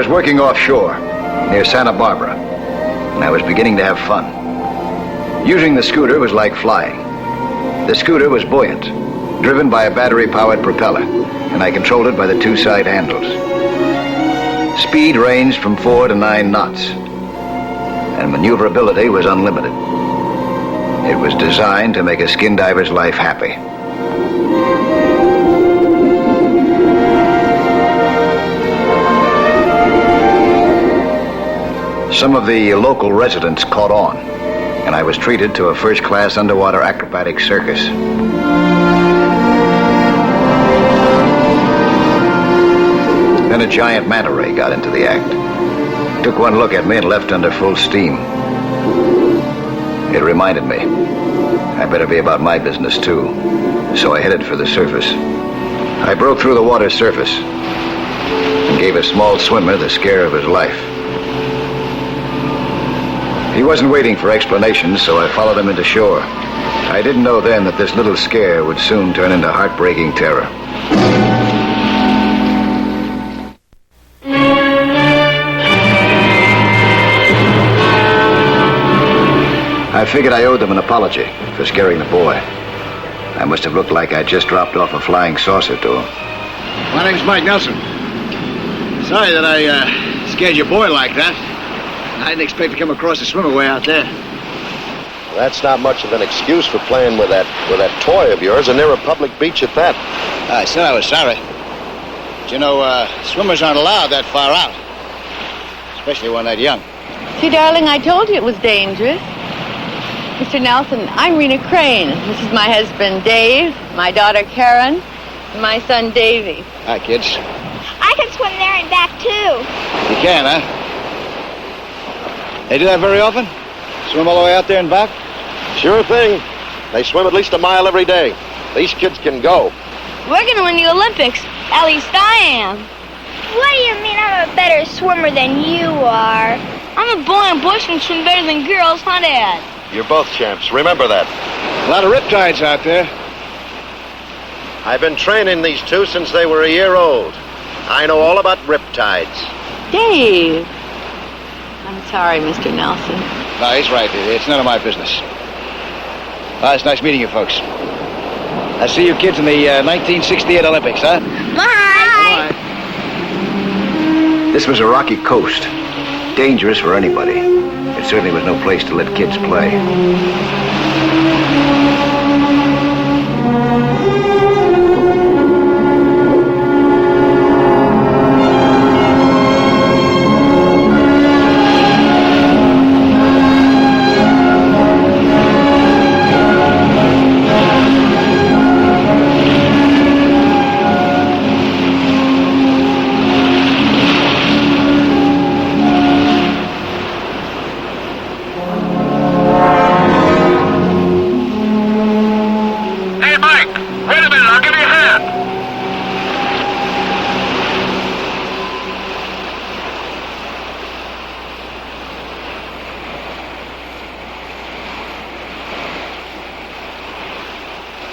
Working offshore near Santa Barbara, and I was beginning to have fun. Using the scooter was like flying. The scooter was buoyant, driven by a battery-powered propeller, and I controlled it by the two side handles. Speed ranged from 4 to 9 knots, and maneuverability was unlimited. It was designed to make a skin diver's life happy. Some of the local residents caught on, and I was treated to a first-class underwater acrobatic circus. Then a giant manta ray got into the act. Took one look at me and left under full steam. It reminded me I better be about my business too, so I headed for the surface. I broke through the water's surface and gave a small swimmer the scare of his life. He wasn't waiting for explanations, so I followed him into shore. I didn't know then that this little scare would soon turn into heartbreaking terror. I figured I owed them an apology for scaring the boy. I must have looked like I just dropped off a flying saucer to him. My name's Mike Nelson. Sorry that I scared your boy like that. I didn't expect to come across a swimmer way out there. That's not much of an excuse for playing with that toy of yours, and near a public beach at that. I said I was sorry. But you know, swimmers aren't allowed that far out. Especially one that young. See, darling, I told you it was dangerous. Mr. Nelson, I'm Rena Crane. This is my husband, Dave, my daughter, Karen, and my son, Davy. Hi, kids. I can swim there and back, too. You can, huh? They do that very often? Swim all the way out there and back? Sure thing. They swim at least a mile every day. These kids can go. We're going to win the Olympics. At least I am. What do you mean I'm a better swimmer than you are? I'm a boy, and boys can swim better than girls, huh, Dad? You're both champs. Remember that. A lot of riptides out there. I've been training these two since they were a year old. I know all about riptides. Dave. I'm sorry, Mr. Nelson. No, he's right. It's none of my business. It's nice meeting you folks. I'll see you kids in the 1968 Olympics, huh? Bye. Bye. This was a rocky coast, dangerous for anybody. It certainly was no place to let kids play.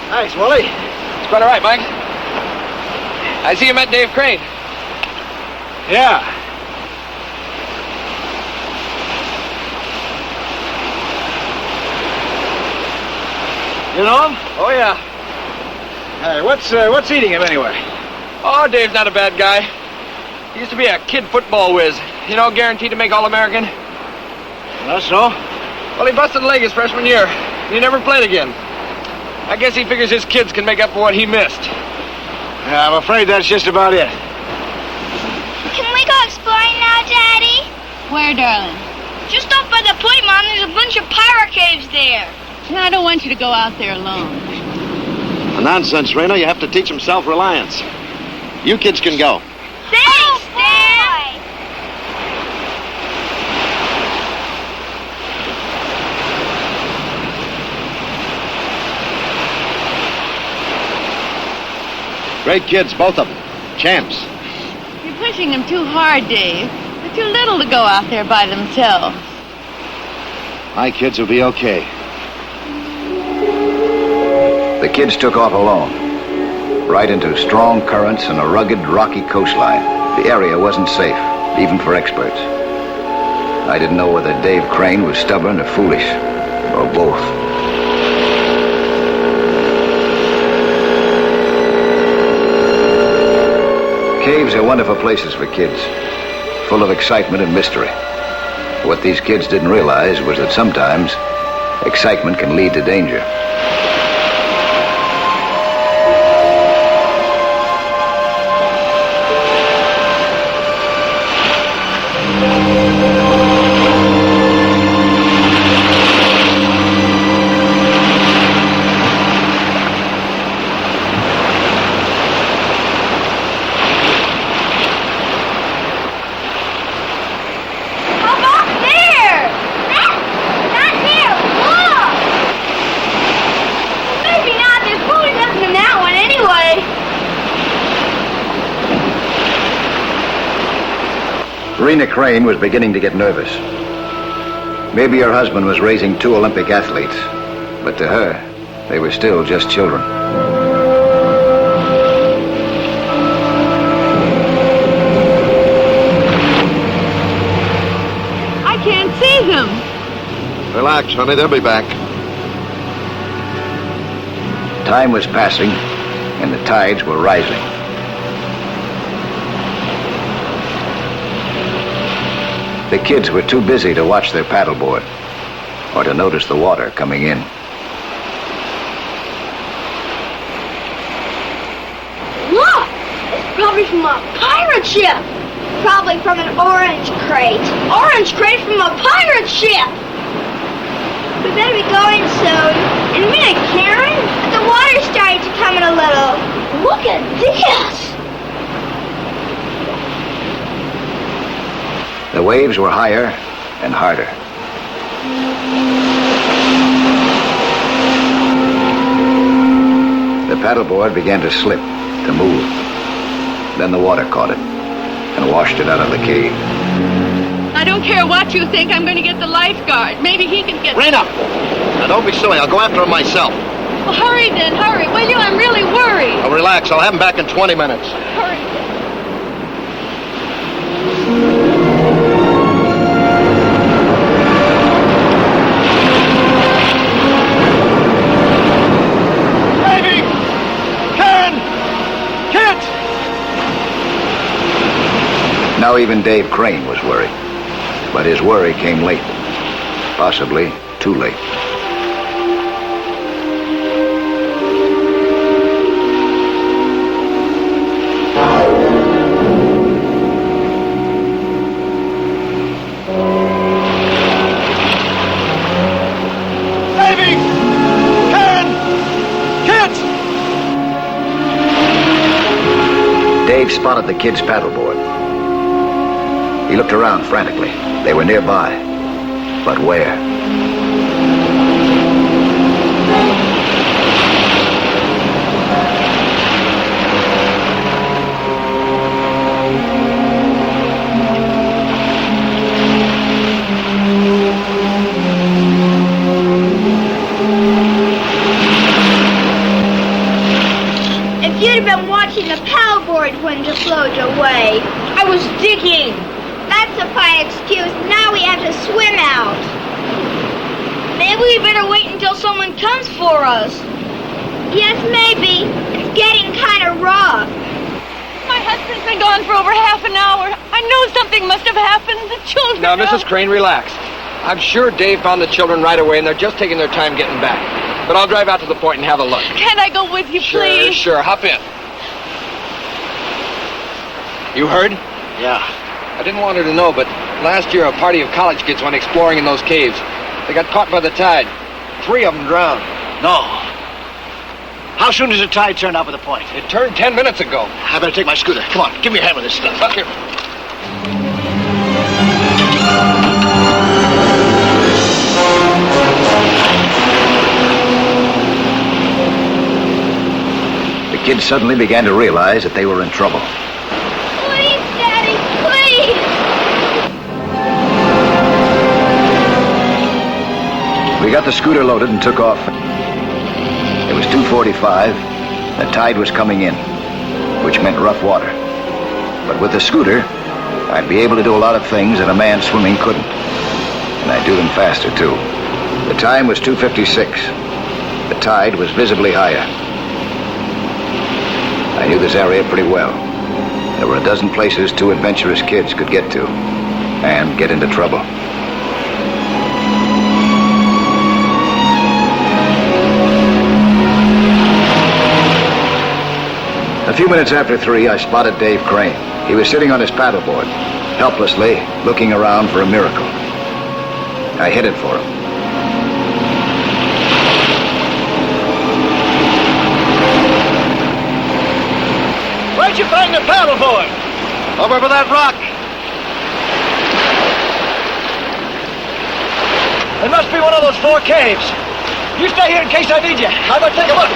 Thanks, Wally. It's quite all right, Mike. I see you met Dave Crane. Yeah. You know him? Oh, yeah. Hey, what's eating him anyway? Oh, Dave's not a bad guy. He used to be a kid football whiz. You know, guaranteed to make All-American. That's so? Well, he busted a leg his freshman year. He never played again. I guess he figures his kids can make up for what he missed. Yeah, I'm afraid that's just about it. Can we go exploring now, Daddy? Where, darling? Just up by the point, Mom. There's a bunch of pirate caves there. And I don't want you to go out there alone. Nonsense, Rena. You have to teach them self-reliance. You kids can go. Thanks, Dad. Great kids, both of them. Champs. You're pushing them too hard, Dave. They're too little to go out there by themselves. My kids will be okay. The kids took off alone, right into strong currents and a rugged, rocky coastline. The area wasn't safe, even for experts. I didn't know whether Dave Crane was stubborn or foolish, or both. Caves are wonderful places for kids, full of excitement and mystery. What these kids didn't realize was that sometimes excitement can lead to danger. Rena Crane was beginning to get nervous. Maybe her husband was raising 2 Olympic athletes, but to her, they were still just children. I can't see them. Relax, honey. They'll be back. Time was passing, and the tides were rising. The kids were too busy to watch their paddleboard or to notice the water coming in. Look! It's probably from a pirate ship. Probably from an orange crate. Orange crate from a pirate ship! We better be going soon. In a minute, Karen. The water's starting to come in a little. Look at this! The waves were higher and harder. The paddleboard began to slip, to move. Then the water caught it and washed it out of the cave. I don't care what you think. I'm going to get the lifeguard. Maybe he can get... Rena! Now, don't be silly. I'll go after him myself. Well, hurry then, hurry, will you? I'm really worried. Now, relax. I'll have him back in 20 minutes. Hurry. Now even Dave Crane was worried. But his worry came late. Possibly too late. Saving! Karen! Kids! Dave spotted the kids' paddleboard. He looked around frantically. They were nearby. But where? If you'd have been watching the paddleboard when it flowed away. I was digging. That's a fine excuse. Now we have to swim out. Maybe we better wait until someone comes for us. Yes, maybe. It's getting kind of rough. My husband's been gone for over half an hour. I know something must have happened. The children... Now, Mrs. Crane, relax. I'm sure Dave found the children right away, and they're just taking their time getting back. But I'll drive out to the point and have a look. Can't I go with you, please? Sure. Hop in. You heard? Yeah. I didn't want her to know, but last year a party of college kids went exploring in those caves. They got caught by the tide. 3 of them drowned. No. How soon does the tide turn up at the point? It turned 10 minutes ago. I better take my scooter. Come on, give me a hand with this stuff. Up here. The kids suddenly began to realize that they were in trouble. Please, Daddy, please! We got the scooter loaded and took off. It was 2:45. The tide was coming in, which meant rough water. But with the scooter, I'd be able to do a lot of things that a man swimming couldn't. And I'd do them faster, too. The time was 2:56. The tide was visibly higher. I knew this area pretty well. There were a dozen places two adventurous kids could get to and get into trouble. A few minutes after 3, I spotted Dave Crane. He was sitting on his paddleboard, helplessly looking around for a miracle. I headed for him. Where'd you find the paddleboard? Over by that rock. It must be one of those 4 caves. You stay here in case I need you. I'm gonna take a look.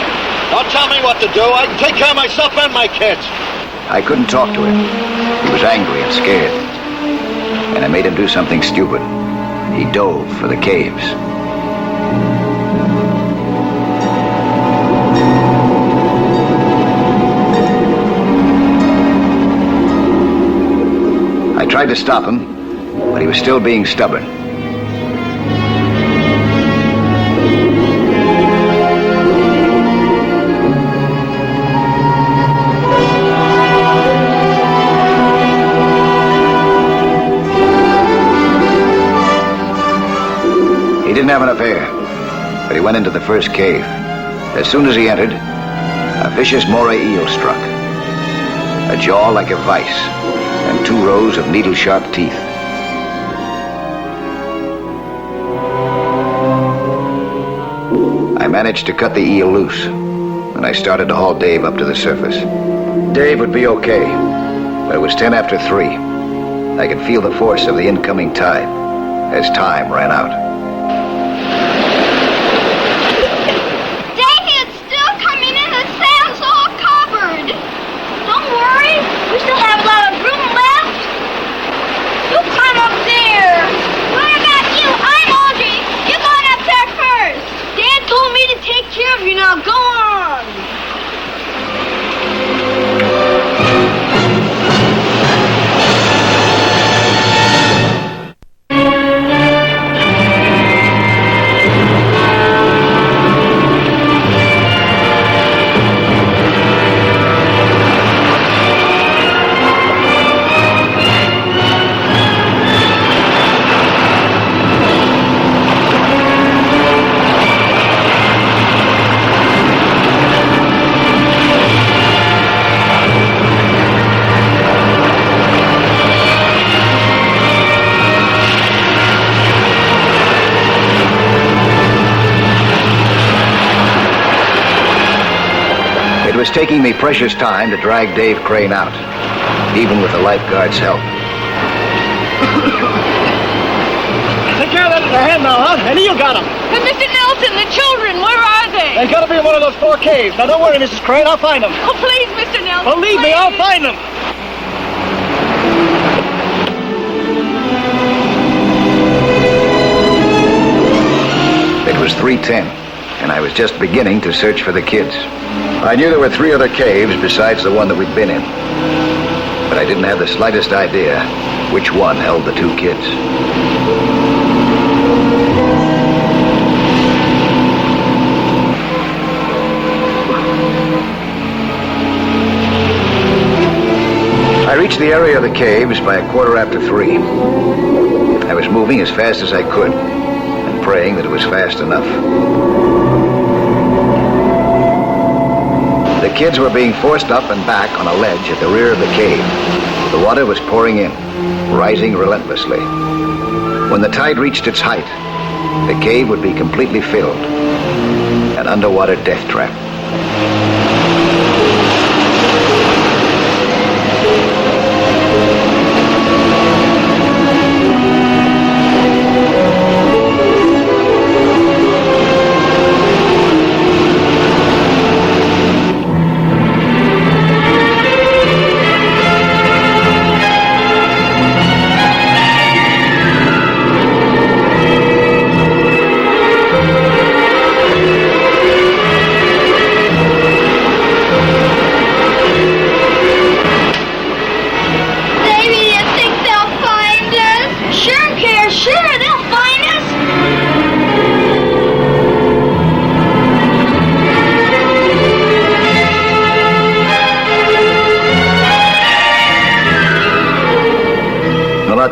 Don't tell me what to do. I can take care of myself and my kids. I couldn't talk to him. He was angry and scared. And I made him do something stupid. He dove for the caves. I tried to stop him, but he was still being stubborn. He didn't have enough air, but he went into the first cave. As soon as he entered, a vicious moray eel struck. A jaw like a vice, and 2 rows of needle-sharp teeth. I managed to cut the eel loose, and I started to haul Dave up to the surface. Dave would be okay, but it was 10 after 3. I could feel the force of the incoming tide as time ran out. Daddy, it's still coming in. The sand's all covered. Don't worry. We still have a lot of room left. You climb up there. What about you? I'm Audrey. You're going up there first. Dad told me to take care of you. Now go on. It was taking me precious time to drag Dave Crane out, even with the lifeguard's help. Take care of that with your hand now, huh? And you got him. But Mr. Nelson, the children, where are they? They gotta be in one of those 4 caves. Now don't worry, Mrs. Crane. I'll find them. Oh, please, Mr. Nelson. Believe me, I'll find them. It was 3:10, and I was just beginning to search for the kids. I knew there were 3 other caves besides the one that we'd been in, but I didn't have the slightest idea which one held the 2 kids. I reached the area of the caves by 3:15. I was moving as fast as I could, and praying that it was fast enough. The kids were being forced up and back on a ledge at the rear of the cave. The water was pouring in, rising relentlessly. When the tide reached its height, the cave would be completely filled, an underwater death trap.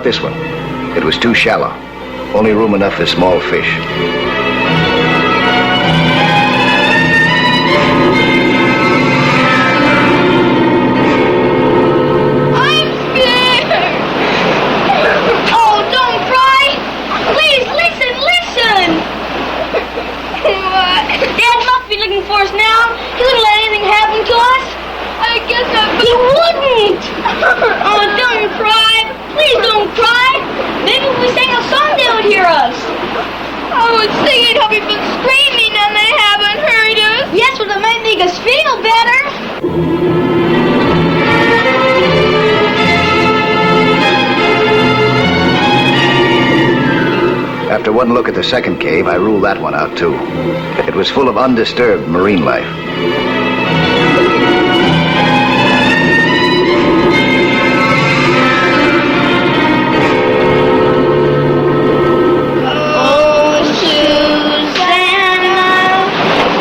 this one. It was too shallow. Only room enough for small fish. I'm scared. Oh, don't cry. Please, listen. Dad must be looking for us now. He wouldn't let anything happen to us. I guess he wouldn't. Oh, don't cry. Please don't cry. Maybe if we sang a song, they would hear us. I was thinking how we've been screaming and they haven't heard us. Yes, well, it might make us feel better. After one look at the second cave, I ruled that one out, too. It was full of undisturbed marine life. Oh, Susanna,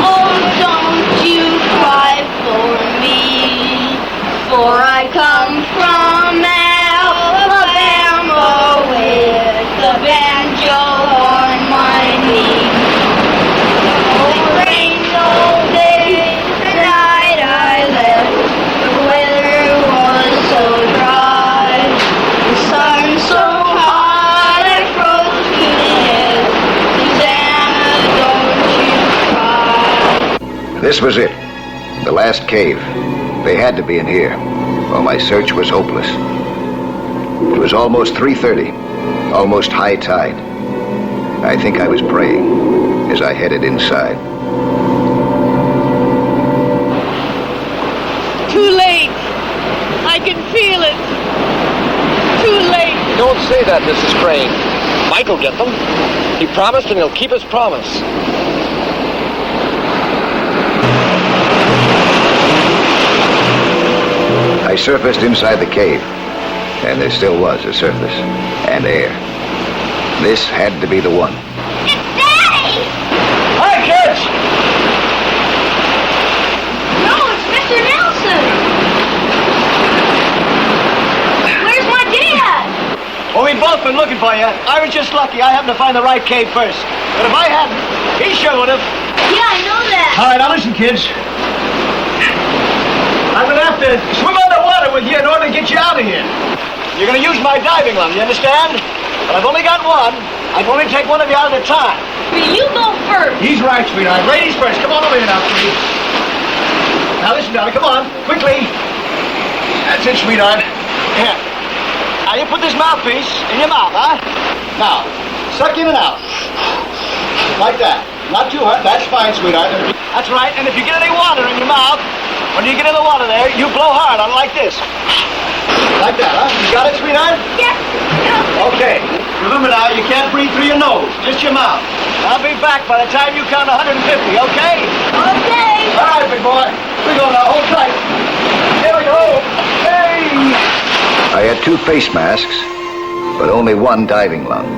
oh, don't you cry for me, for I come from Alabama with the banjo on my knee. Oh, it rained all day, the night I left, the weather was so dry, the sun so hot I froze to death. Susanna, don't you cry. This was it. The last cave. They had to be in here, or my search was hopeless. It was almost 3:30, almost high tide. I think I was praying as I headed inside. Too late. I can feel it. Too late. Don't say that, Mrs. Crane. Mike will get them. He promised and he'll keep his promise. I surfaced inside the cave, and there still was a surface and air. This had to be the one. It's Daddy! Hi, kids! No, it's Mr. Nelson. Where's my dad? Well, we've both been looking for you. I was just lucky. I happened to find the right cave first. But if I hadn't, he sure would have. Yeah, I know that. All right, now listen, kids. I'm going to have to swim underwater with you in order to get you out of here. You're going to use my diving line, you understand? But I've only got one. I can only take one of you out at a time. You go first. He's right, sweetheart. Ladies first. Come on over here now, please. Now listen, darling. Come on. Quickly. That's it, sweetheart. Here. Now you put this mouthpiece in your mouth, huh? Now, suck in and out. Like that. Not too hard. That's fine, sweetheart. That's right. And if you get any water in your mouth, when you get in the water there, you blow hard on it like this. Like that, huh? You got it, sweetheart? Yes. Okay. Remember now, you can't breathe through your nose, just your mouth. I'll be back by the time you count 150, okay? Okay. All right, big boy. We're going to hold tight. Here we go. Hey! I had 2 face masks, but only one diving lung.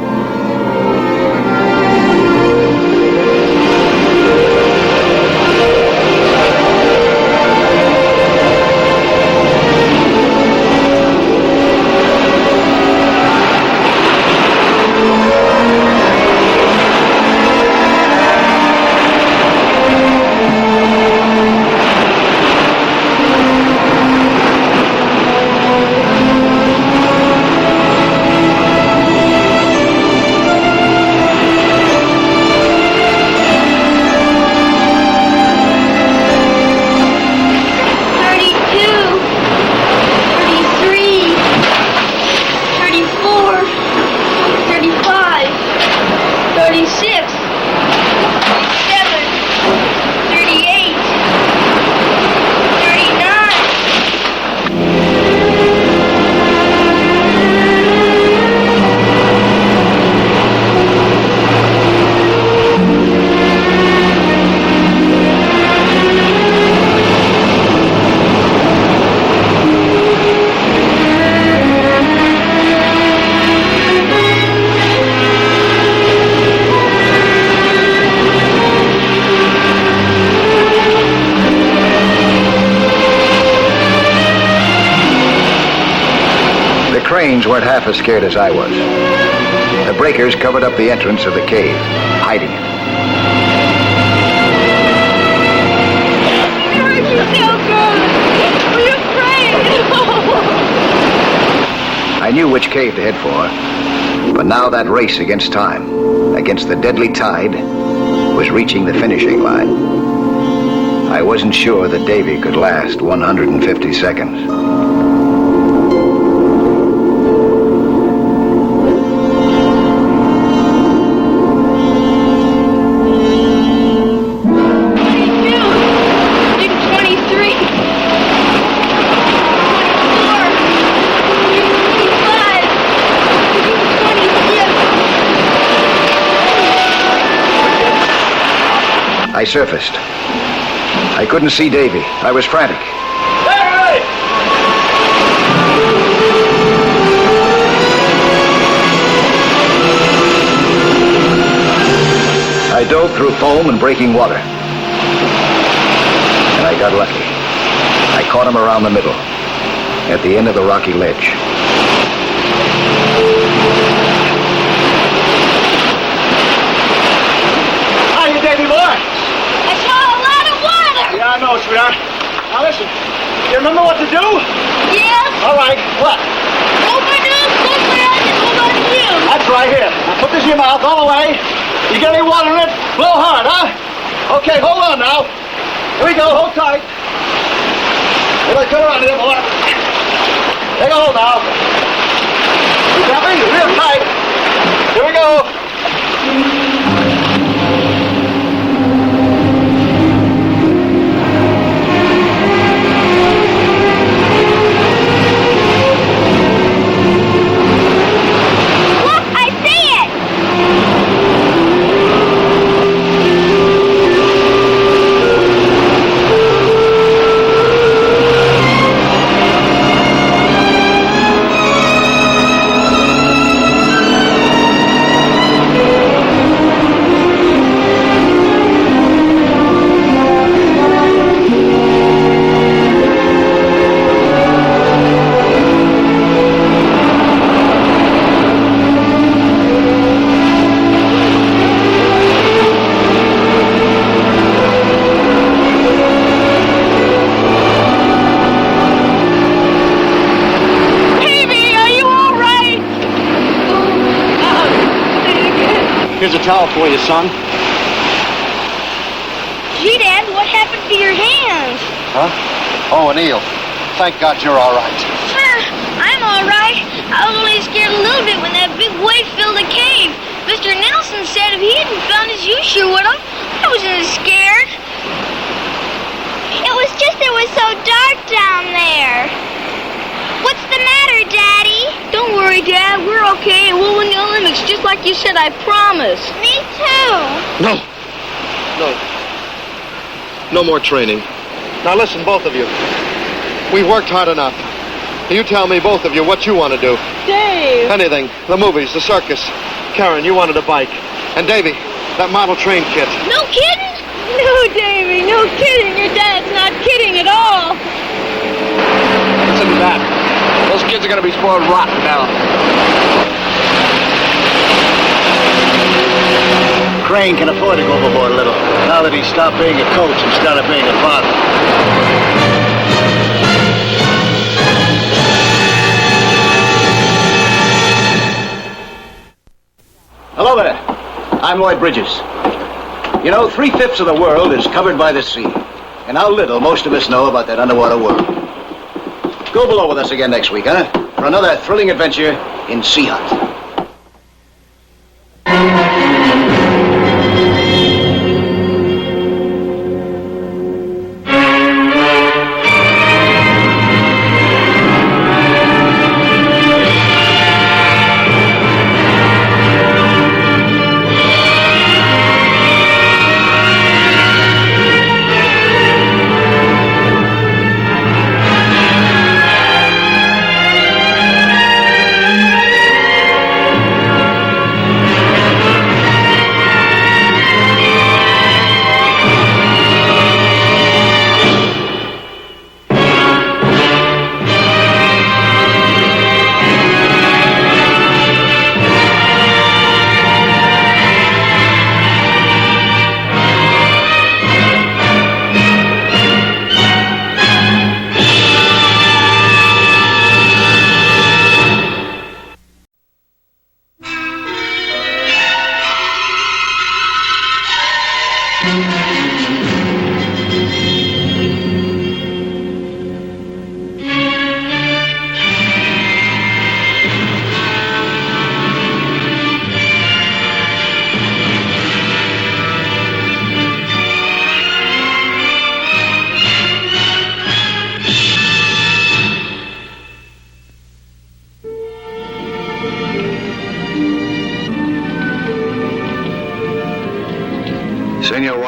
Cranes weren't half as scared as I was. The breakers covered up the entrance of the cave, hiding it. It hurts you so good. Will you pray? I knew which cave to head for, but now that race against time, against the deadly tide, was reaching the finishing line. I wasn't sure that Davy could last 150 seconds. I surfaced. I couldn't see Davy. I was frantic. Hey! I dove through foam and breaking water. And I got lucky. I caught him around the middle, at the end of the rocky ledge. Hiya, Davy boy. I saw a lot of water. Yeah, I know, sweetheart. Now listen, you remember what to do? Yes. All right, what? Open up, close my eyes, and hold on to him. That's right here. Now put this in your mouth all the way. You get any water in it? Blow hard, huh? Okay, hold on now. Here we go, hold tight. Here, let's come around here, boy. Take a hold now. You got me? Real tight. Here we go. Look, I see it. Here's a towel for you, son. Gee, Dad, what happened to your hands? Huh? Oh, an eel. Thank God you're all right. I'm all right. I was only scared a little bit when that big wave filled the cave. Mr. Nelson said if he hadn't found his U-shoe with him, I wasn't as scared. It was just it was so dark down there. What's the matter, Daddy? Don't worry, Dad. We're okay, and we'll win the Olympics, just like you said. I promise. Me too. No. No more training. Now listen, both of you. We've worked hard enough. You tell me, both of you, what you want to do. Dave. Anything. The movies, the circus. Karen, you wanted a bike. And Davy, that model train kit. No kidding? No, Davy, no kidding. Your dad's not kidding at all. Listen to that. Those kids are going to be spoiled rotten now. Crane can afford to go overboard a little, now that he's stopped being a coach and started being a father. Hello there. I'm Lloyd Bridges. You know, 3/5 of the world is covered by the sea. And how little most of us know about that underwater world. Go below with us again next week, huh? For another thrilling adventure in Sea Hunt.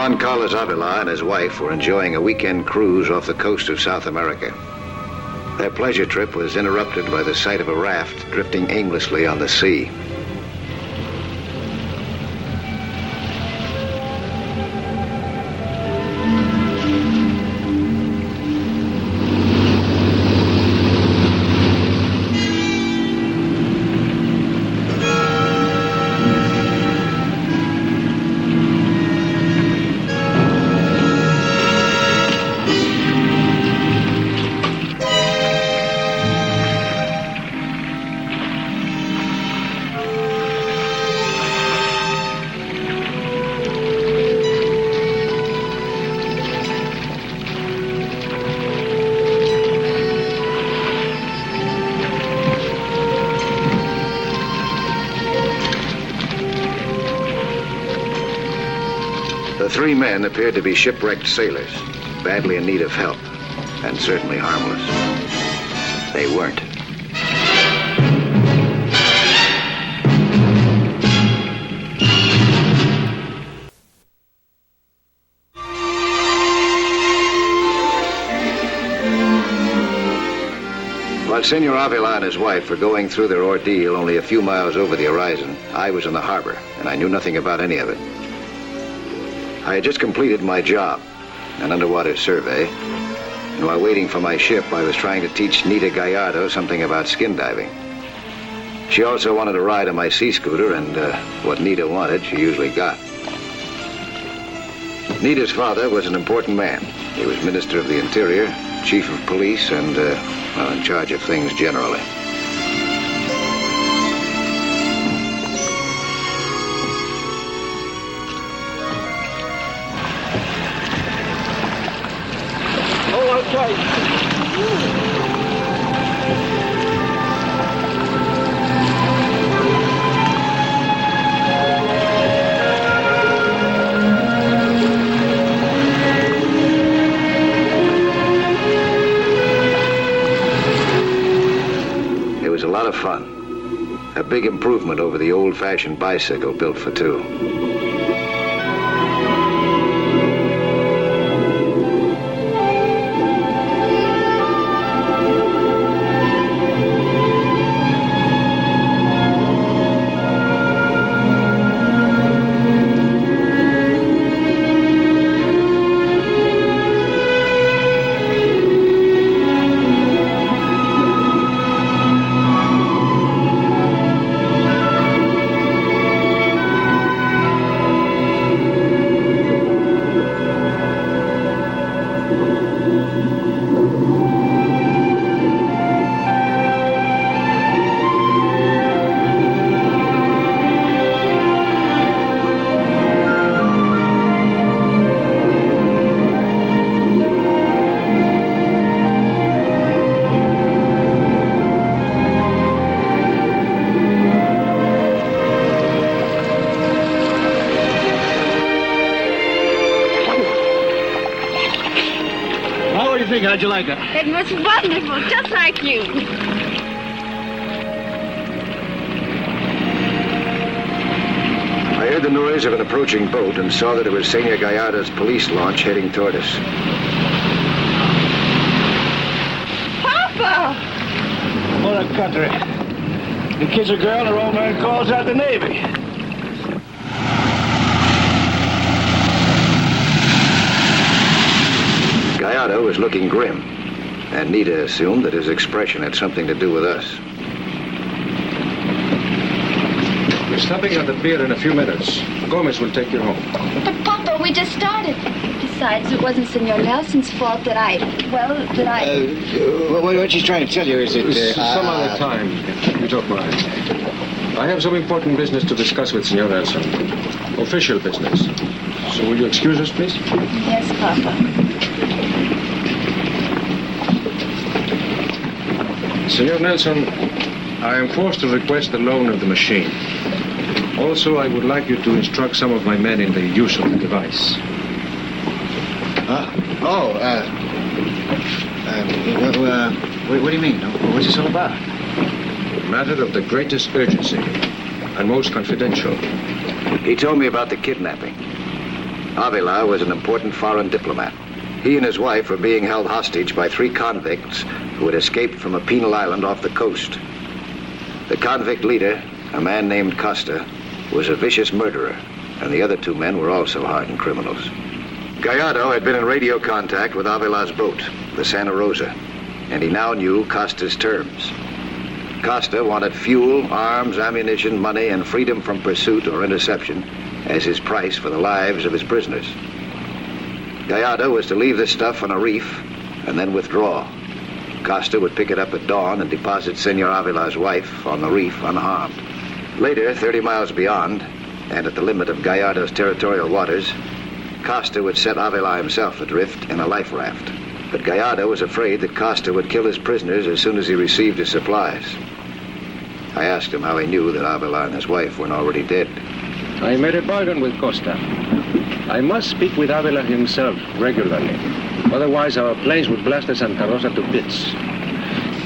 Juan Carlos Avila and his wife were enjoying a weekend cruise off the coast of South America. Their pleasure trip was interrupted by the sight of a raft drifting aimlessly on the sea. The three men appeared to be shipwrecked sailors, badly in need of help, and certainly harmless. They weren't. While Senor Avila and his wife were going through their ordeal only a few miles over the horizon, I was in the harbor, and I knew nothing about any of it. I had just completed my job, an underwater survey, and while waiting for my ship, I was trying to teach Nita Gallardo something about skin diving. She also wanted to ride on my sea scooter, and what Nita wanted, she usually got. Nita's father was an important man. He was Minister of the Interior, Chief of Police, and, in charge of things generally. It was a lot of fun. A big improvement over the old-fashioned bicycle built for two. How'd you like it? It was wonderful, just like you. I heard the noise of an approaching boat and saw that it was Senor Gallardo's police launch heading toward us. Papa! What a country. The kid's a girl, her old man calls out the Navy. Gallardo was looking grim, and Nita assumed that his expression had something to do with us. We're stopping at the pier in a few minutes. Gomez will take you home. But, Papa, we just started. Besides, it wasn't Senor Nelson's fault that I... What she's trying to tell you is that... Some other time, you don't mind. I have some important business to discuss with Senor Nelson. Official business. So will you excuse us, please? Yes, Papa. Senor Nelson, I am forced to request the loan of the machine. Also, I would like you to instruct some of my men in the use of the device. What do you mean? What's this all about? A matter of the greatest urgency and most confidential. He told me about the kidnapping. Avila was an important foreign diplomat. He and his wife were being held hostage by 3 convicts who had escaped from a penal island off the coast. The convict leader, a man named Costa, was a vicious murderer, and the other 2 men were also hardened criminals. Gallardo had been in radio contact with Avila's boat, the Santa Rosa, and he now knew Costa's terms. Costa wanted fuel, arms, ammunition, money, and freedom from pursuit or interception as his price for the lives of his prisoners. Gallardo was to leave this stuff on a reef and then withdraw. Costa would pick it up at dawn and deposit Senor Avila's wife on the reef unharmed. Later, 30 miles beyond, and at the limit of Gallardo's territorial waters, Costa would set Avila himself adrift in a life raft. But Gallardo was afraid that Costa would kill his prisoners as soon as he received his supplies. I asked him how he knew that Avila and his wife weren't already dead. I made a bargain with Costa. I must speak with Avila himself regularly. Otherwise, our planes would blast the Santa Rosa to bits.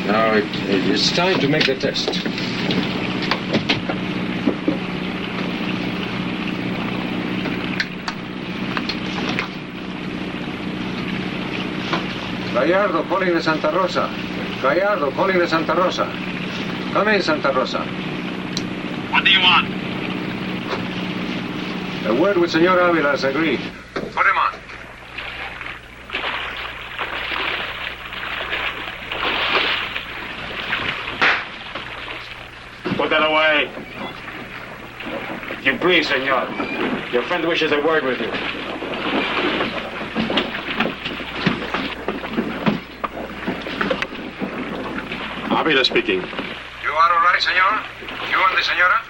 Now, it's time to make the test. Gallardo calling the Santa Rosa. Gallardo calling the Santa Rosa. Come in, Santa Rosa. What do you want? A word with Senor Avila is agreed. Put him on. Put that away. You please, senor. Your friend wishes a word with you. Avila speaking. You are all right, senor? You and the senora?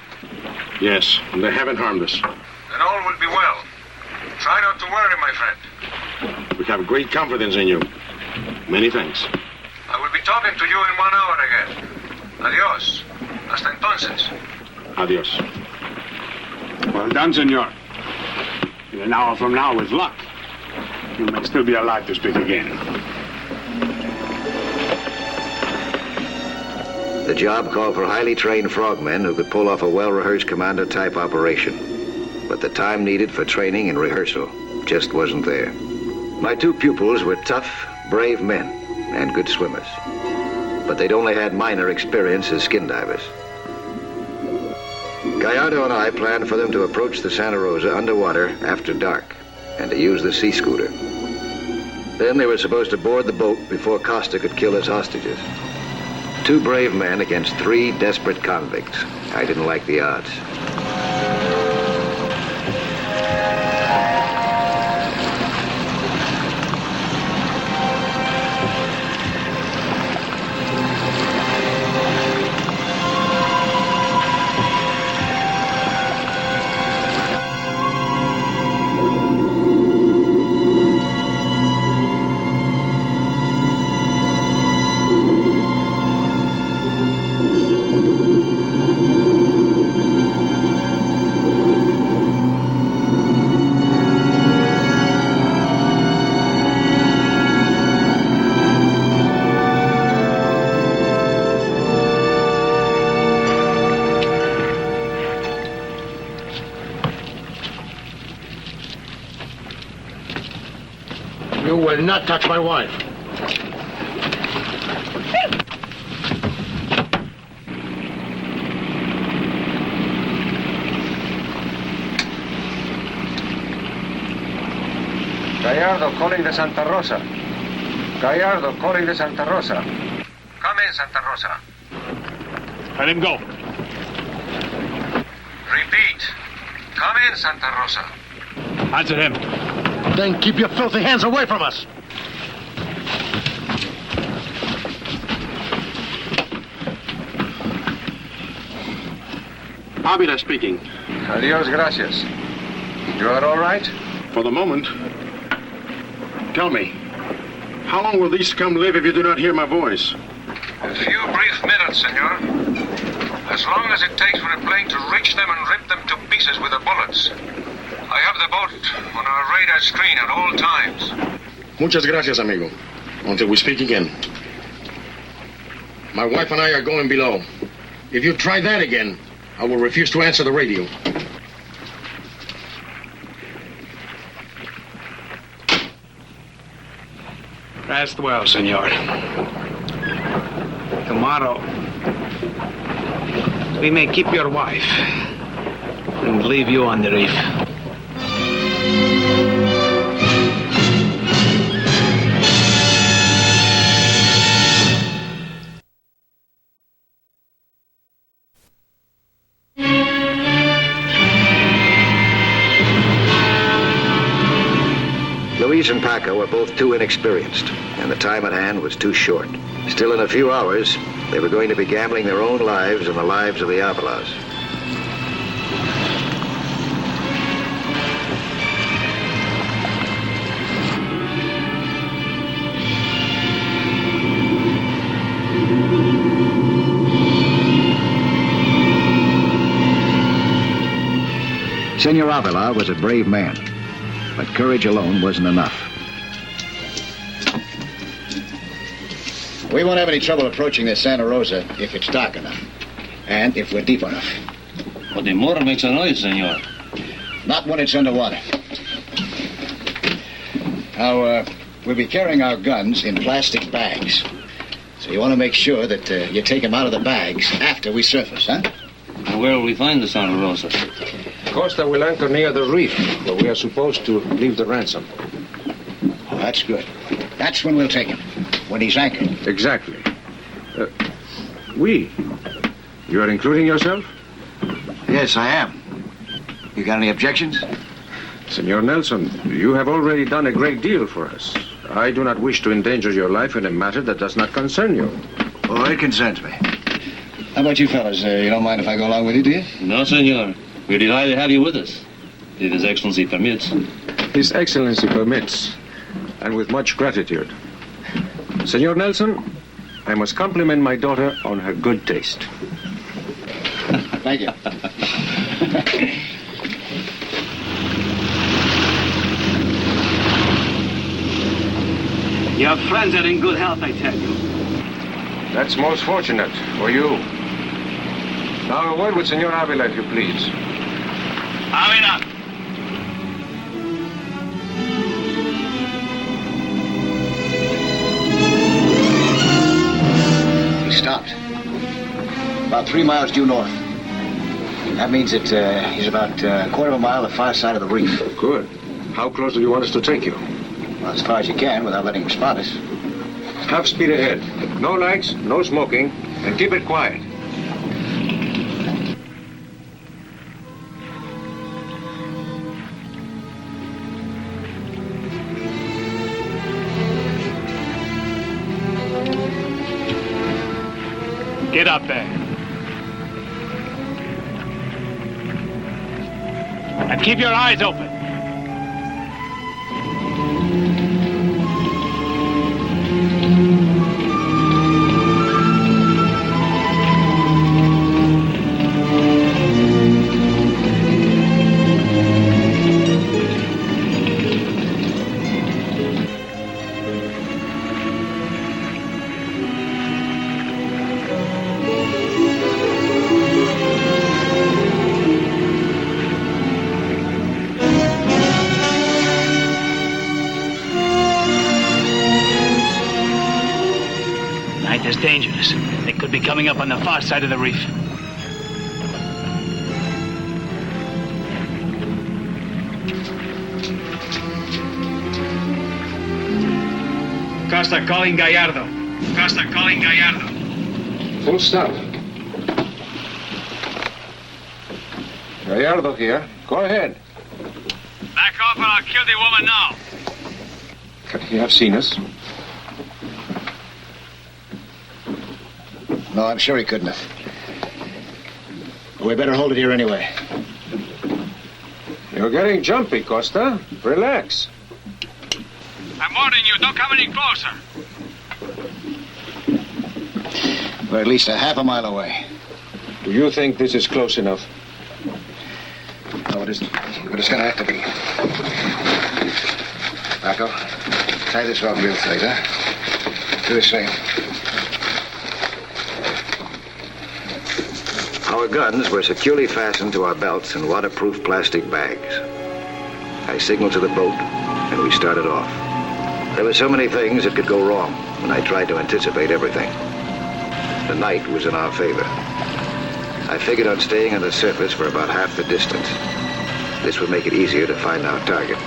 Yes, they haven't harmed us. Then all will be well. Try not to worry, my friend. We have great confidence in you. Many thanks. I will be talking to you in 1 hour again. Adios. Hasta entonces. Adios. Well done, senor. In an hour from now, with luck, you may still be alive to speak again. The job called for highly trained frogmen who could pull off a well-rehearsed commando-type operation. But the time needed for training and rehearsal just wasn't there. My 2 pupils were tough, brave men and good swimmers. But they'd only had minor experience as skin divers. Gallardo and I planned for them to approach the Santa Rosa underwater after dark and to use the sea scooter. Then they were supposed to board the boat before Costa could kill his hostages. 2 brave men against 3 desperate convicts. I didn't like the odds. You will not touch my wife. Gallardo calling the Santa Rosa. Gallardo calling the Santa Rosa. Come in, Santa Rosa. Let him go. Repeat. Come in, Santa Rosa. Answer him. Then keep your filthy hands away from us. Avila speaking. Adios, gracias. You are all right? For the moment. Tell me, how long will these scum live if you do not hear my voice? A few brief minutes, senor. As long as it takes for a plane to reach them and rip them to pieces with the bullets. I have the boat on our radar screen at all times. Muchas gracias, amigo. Until we speak again. My wife and I are going below. If you try that again, I will refuse to answer the radio. Rest well, senor. Tomorrow, we may keep your wife and leave you on the reef. Luis and Paco were both too inexperienced, and the time at hand was too short. Still, in a few hours, they were going to be gambling their own lives and the lives of the Avalas. Senor Avila was a brave man, but courage alone wasn't enough. We won't have any trouble approaching the Santa Rosa if it's dark enough, and if we're deep enough. But the motor makes a noise, senor. Not when it's underwater. Now, we'll be carrying our guns in plastic bags. So you want to make sure that you take them out of the bags after we surface, huh? And where will we find the Santa Rosa? Costa will anchor near the reef, where we are supposed to leave the ransom. Oh, that's good. That's when we'll take him, when he's anchored. Exactly. You are including yourself? Yes, I am. You got any objections? Senor Nelson, you have already done a great deal for us. I do not wish to endanger your life in a matter that does not concern you. Oh, it concerns me. How about you fellas? You don't mind if I go along with you, do you? No, senor. We're delighted to have you with us, if His Excellency permits. His Excellency permits, and with much gratitude. Senor Nelson, I must compliment my daughter on her good taste. Thank you. Your friends are in good health, I tell you. That's most fortunate for you. Now, a word with Senor Avila, if you please. Avila! He stopped. About 3 miles due north. That means that he's about a quarter of a mile the far side of the reef. Good. How close do you want us to take you? Well, as far as you can without letting him spot us. Half speed ahead. No lights, no smoking, and keep it quiet. Get up there. And keep your eyes open. Dangerous. They could be coming up on the far side of the reef. Costa calling Gallardo. Costa calling Gallardo. Full stop. Gallardo here. Go ahead. Back off or I'll kill the woman now. Could he have seen us? No, I'm sure he couldn't have. But we better hold it here anyway. You're getting jumpy, Costa. Relax. I'm warning you, don't come any closer. We're at least a half a mile away. Do you think this is close enough? No, it isn't. But it's going to have to be. Paco, tie this rope real tight, huh? Do the same. Our guns were securely fastened to our belts in waterproof plastic bags. I signaled to the boat, and we started off. There were so many things that could go wrong, and I tried to anticipate everything. The night was in our favor. I figured on staying on the surface for about half the distance. This would make it easier to find our target.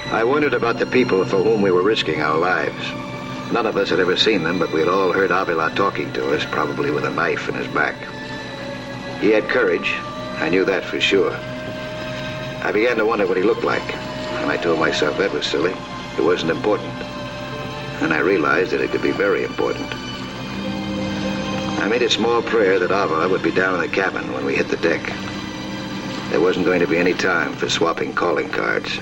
I wondered about the people for whom we were risking our lives. None of us had ever seen them, but we had all heard Avila talking to us, probably with a knife in his back. He had courage. I knew that for sure. I began to wonder what he looked like, and I told myself that was silly. It wasn't important. And I realized that it could be very important. I made a small prayer that Avila would be down in the cabin when we hit the deck. There wasn't going to be any time for swapping calling cards.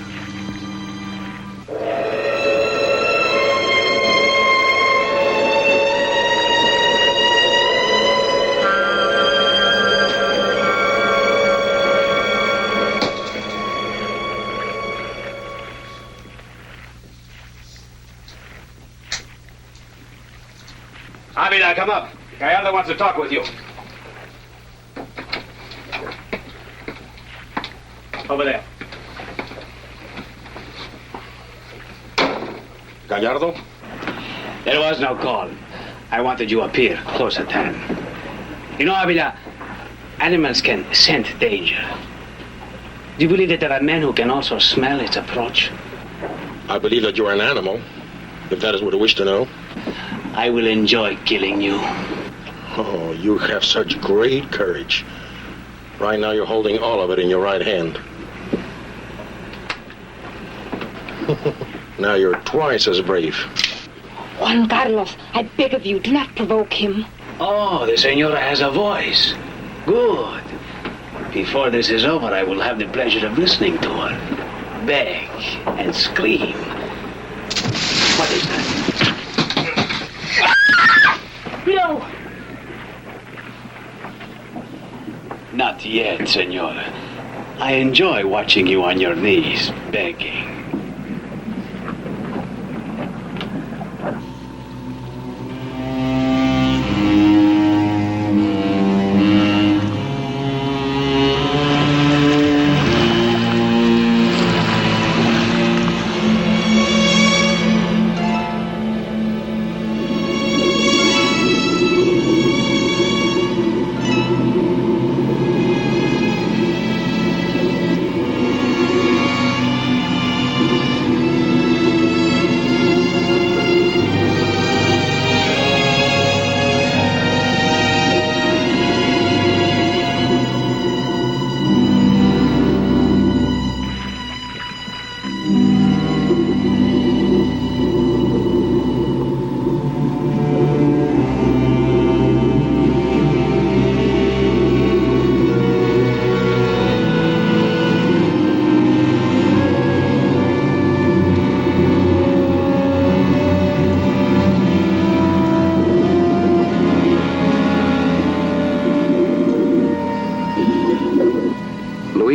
Avila, come up. Gallardo wants to talk with you. Over there. Gallardo? There was no call. I wanted you up here, close at hand. You know, Avila, animals can scent danger. Do you believe that there are men who can also smell its approach? I believe that you are an animal, if that is what you wish to know. I will enjoy killing you. Oh, you have such great courage. Right now you're holding all of it in your right hand. Now you're twice as brave. Juan Carlos, I beg of you, do not provoke him. Oh, the senora has a voice. Good. Before this is over, I will have the pleasure of listening to her. Beg and scream. What is that? No. Not yet, senora. I enjoy watching you on your knees, begging.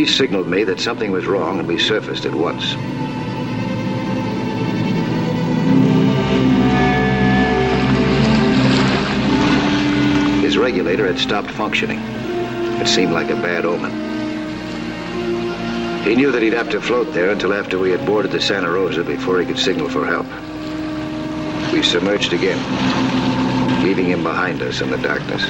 Signaled me that something was wrong, and we surfaced at once. His regulator had stopped functioning. It seemed like a bad omen. He knew that he'd have to float there until after we had boarded the Santa Rosa before he could signal for help. We submerged again, leaving him behind us in the darkness.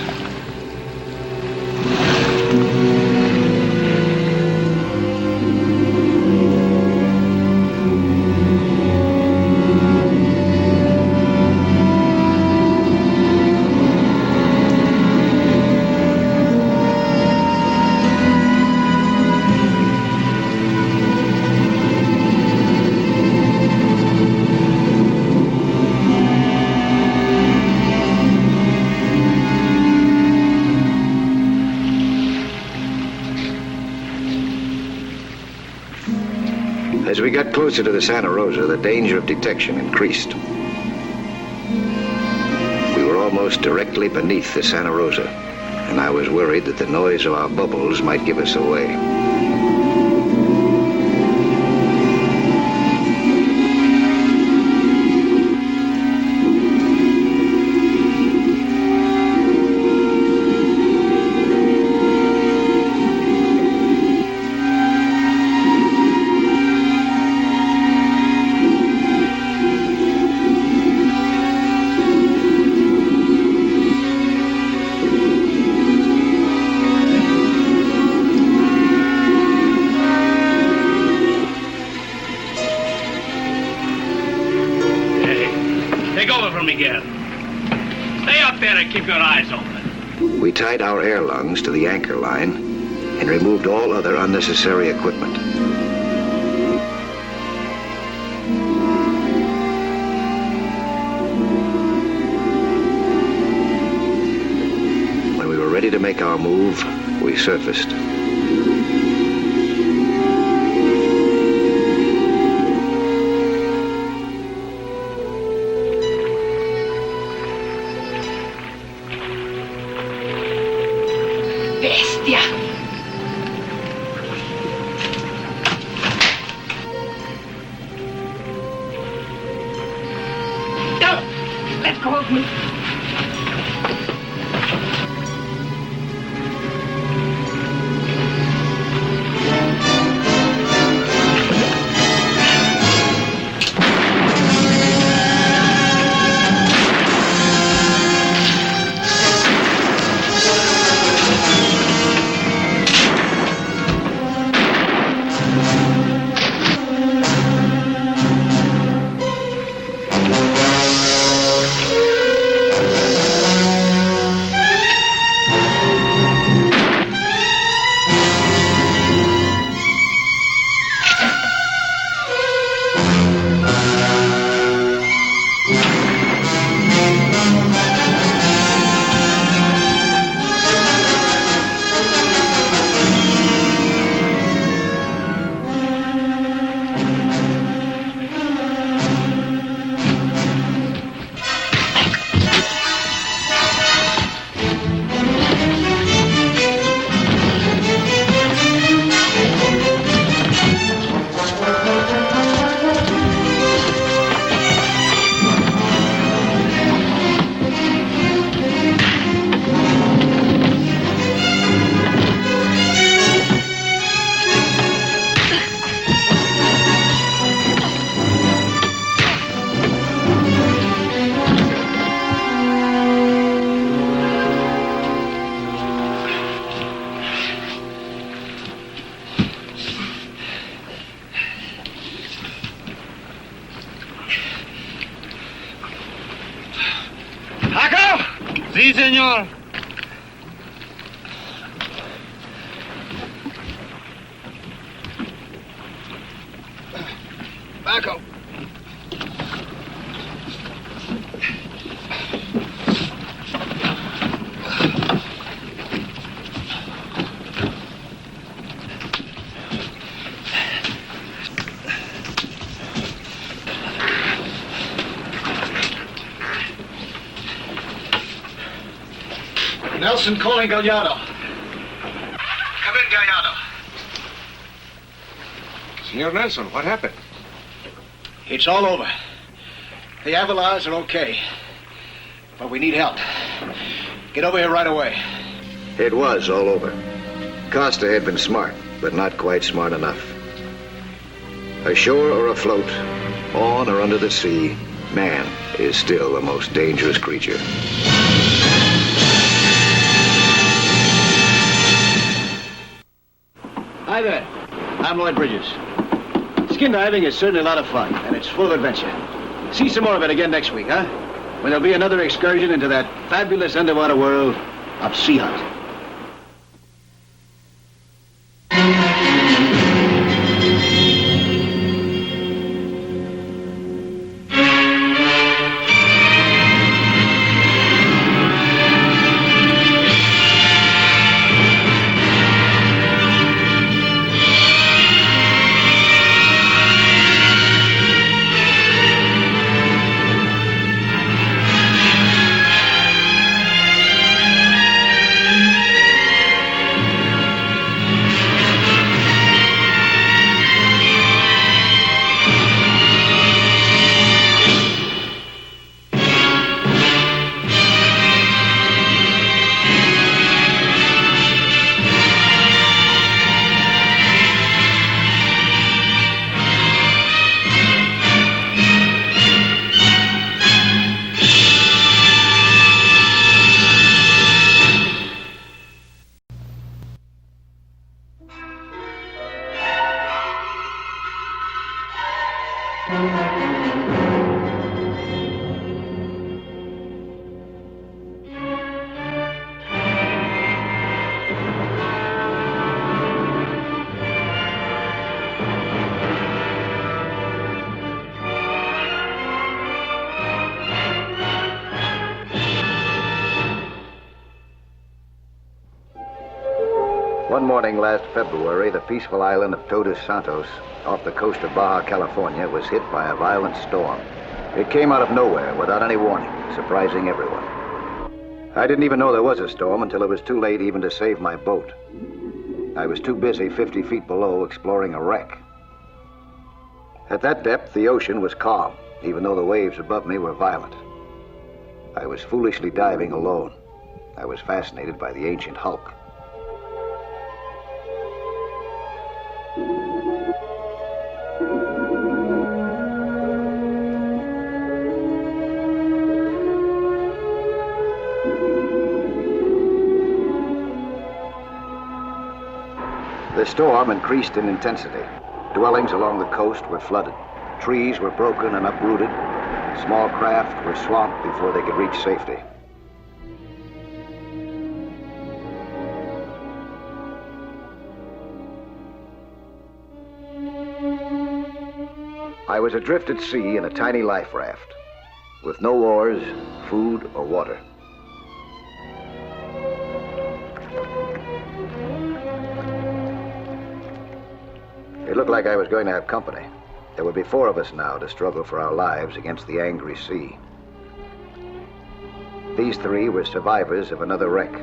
As we got closer to the Santa Rosa, the danger of detection increased. We were almost almost directly beneath the Santa Rosa, and I was worried that the noise of our bubbles might give us away. Keep your eyes open. We tied our air lungs to the anchor line and removed all other unnecessary equipment. When we were ready to make our move, we surfaced. Bestia! No! Let go of me! Sí, señor. Paco. Nelson calling Gallardo. Come in, Gallardo. Senor Nelson, what happened? It's all over. The Avalars are okay. But we need help. Get over here right away. It was all over. Costa had been smart, but not quite smart enough. Ashore or afloat, on or under the sea, man is still the most dangerous creature. Hi there. I'm Lloyd Bridges. Skin diving is certainly a lot of fun, and it's full of adventure. See some more of it again next week, huh? When there'll be another excursion into that fabulous underwater world of Sea Hunt. morning last February, the peaceful island of Todos Santos, off the coast of Baja California, was hit by a violent storm. It came out of nowhere without any warning, surprising everyone. I didn't even know there was a storm until it was too late even to save my boat. I was too busy 50 feet below exploring a wreck. At that depth, the ocean was calm, even though the waves above me were violent. I was foolishly diving alone. I was fascinated by the ancient hulk. The storm increased in intensity. Dwellings along the coast were flooded. Trees were broken and uprooted. Small craft were swamped before they could reach safety. I was adrift at sea in a tiny life raft, with no oars, food, or water. It looked like I was going to have company. There would be 4 of us now to struggle for our lives against the angry sea. These 3 were survivors of another wreck.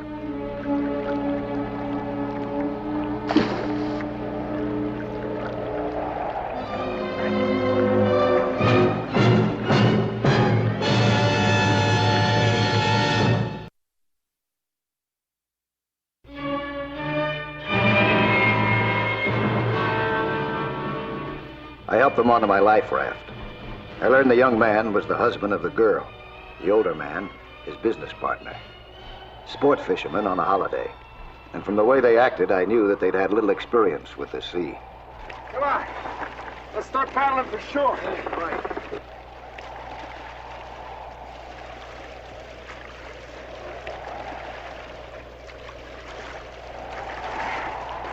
I helped them onto my life raft. I learned the young man was the husband of the girl. The older man, his business partner. Sport fishermen on a holiday. And from the way they acted, I knew that they'd had little experience with the sea. Come on. Let's start paddling for shore. Right.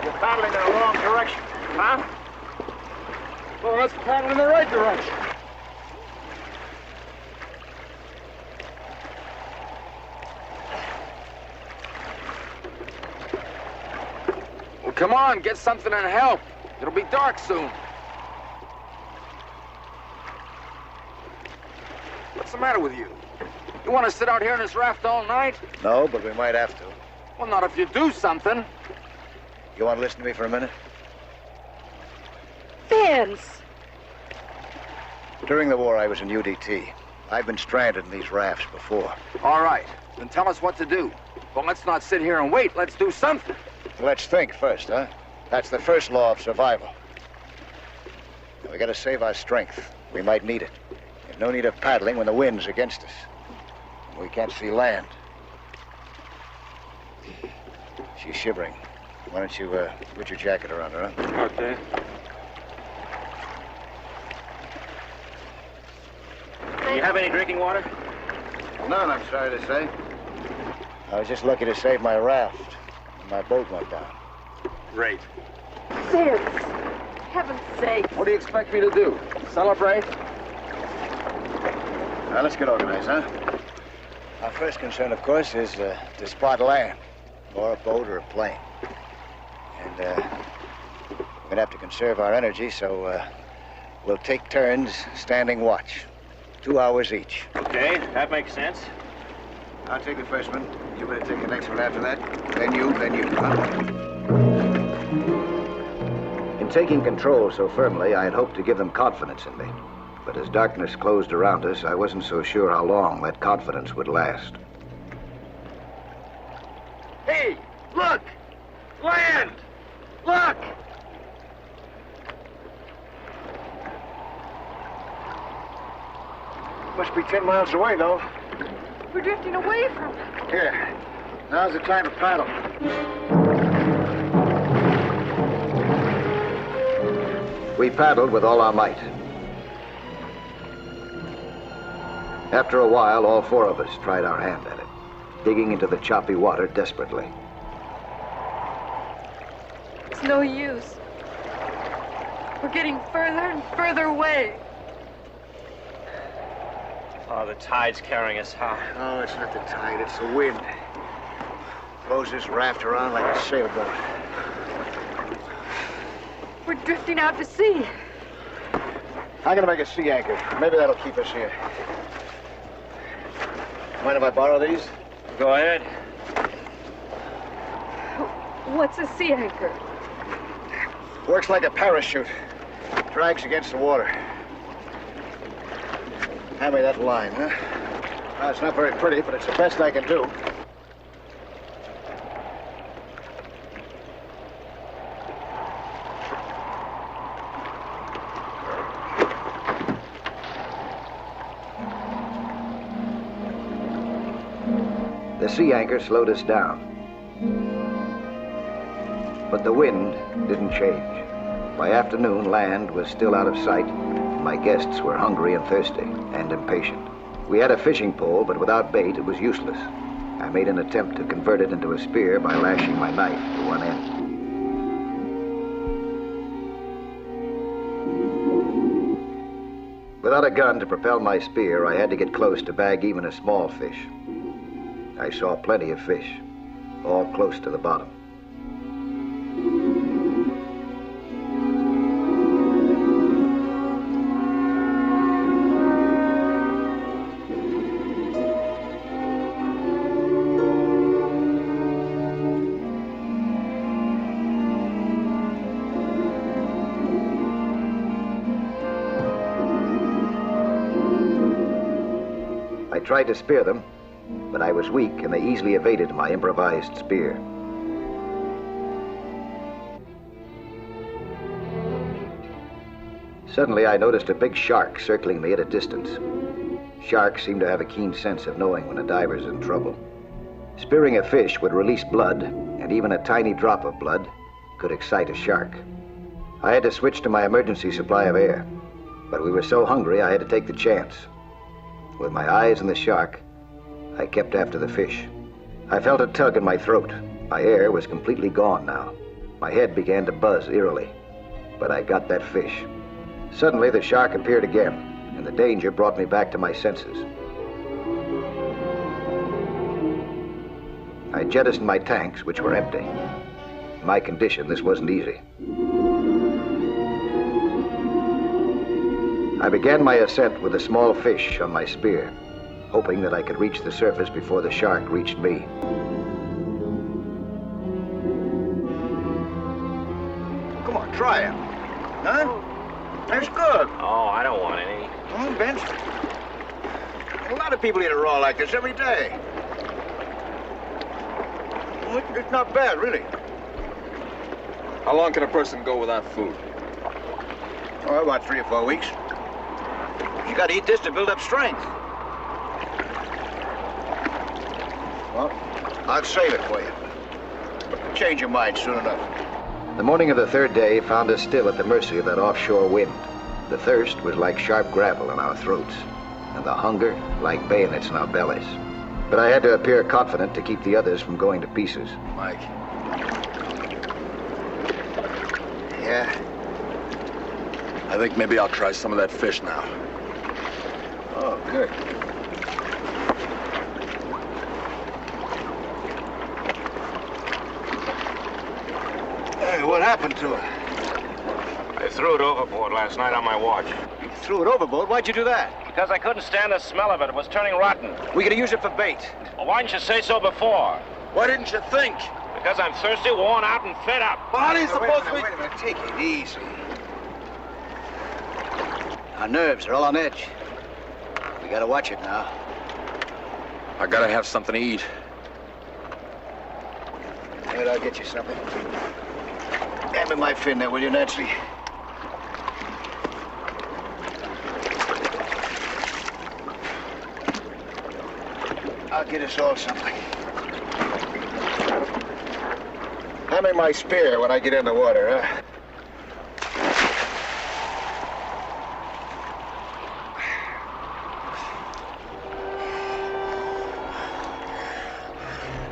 You're paddling in the wrong direction, huh? Well, let's paddle in the right direction. Well, come on, get something and help. It'll be dark soon. What's the matter with you? You want to sit out here in this raft all night? No, but we might have to. Well, not if you do something. You want to listen to me for a minute? Vince! During the war, I was in UDT. I've been stranded in these rafts before. All right, then tell us what to do. But let's not sit here and wait. Let's do something. Let's think first, huh? That's the first law of survival. Now, we gotta save our strength. We might need it. There's no need of paddling when the wind's against us. We can't see land. She's shivering. Why don't you put your jacket around her, huh? Okay. Do you have any drinking water? None, I'm sorry to say. I was just lucky to save my raft when my boat went down. Great. Vince! Heaven's sake. What do you expect me to do? Celebrate? Now, let's get organized, huh? Our first concern, of course, is to spot land, or a boat or a plane. And we're gonna have to conserve our energy, so we'll take turns standing watch. 2 hours each. Okay, that makes sense. I'll take the first one. You better take the next one after that. Then you, huh? In taking control so firmly, I had hoped to give them confidence in me. But as darkness closed around us, I wasn't so sure how long that confidence would last. Hey, look! Land! Look! Must be 10 miles away, though. We're drifting away from it. Here. Now's the time to paddle. We paddled with all our might. After a while, all 4 of us tried our hand at it, digging into the choppy water desperately. It's no use. We're getting further and further away. Oh, the tide's carrying us out. No, it's not the tide, it's the wind. Blows this raft around like a sailboat. We're drifting out to sea. I'm gonna make a sea anchor. Maybe that'll keep us here. Mind if I borrow these? Go ahead. What's a sea anchor? Works like a parachute. Drags against the water. Hand me that line, huh? Well, it's not very pretty, but it's the best I can do. The sea anchor slowed us down. But the wind didn't change. By afternoon, land was still out of sight. My guests were hungry and thirsty and impatient. We had a fishing pole, but without bait, it was useless. I made an attempt to convert it into a spear by lashing my knife to one end. Without a gun to propel my spear, I had to get close to bag even a small fish. I saw plenty of fish, all close to the bottom. I tried to spear them, but I was weak and they easily evaded my improvised spear. Suddenly, I noticed a big shark circling me at a distance. Sharks seem to have a keen sense of knowing when a diver's in trouble. Spearing a fish would release blood, and even a tiny drop of blood could excite a shark. I had to switch to my emergency supply of air, but we were so hungry I had to take the chance. With my eyes on the shark, I kept after the fish. I felt a tug in my throat. My air was completely gone now. My head began to buzz eerily, but I got that fish. Suddenly, the shark appeared again, and the danger brought me back to my senses. I jettisoned my tanks, which were empty. In my condition, this wasn't easy. I began my ascent with a small fish on my spear, hoping that I could reach the surface before the shark reached me. Come on, try it. Huh? That's good. Oh, I don't want any. Bench? A lot of people eat it raw like this every day. Well, it's not bad, really. How long can a person go without food? Oh, about 3 or 4 weeks. You gotta eat this to build up strength. Well, I'll save it for you. Change your mind soon enough. The morning of the third day found us still at the mercy of that offshore wind. The thirst was like sharp gravel in our throats, and the hunger like bayonets in our bellies. But I had to appear confident to keep the others from going to pieces. Mike. Yeah? I think maybe I'll try some of that fish now. Oh, good. Hey, what happened to it? I threw it overboard last night on my watch. You threw it overboard? Why'd you do that? Because I couldn't stand the smell of it. It was turning rotten. We could use it for bait. Well, why didn't you say so before? Why didn't you think? Because I'm thirsty, worn out, and fed up. Well, how do you suppose we... Wait a minute, take it easy. Our nerves are all on edge. We gotta watch it now. I gotta have something to eat. Wait, I'll get you something. Hand me my fin there, will you, Nancy? I'll get us all something. Hand me my spear when I get in the water, huh?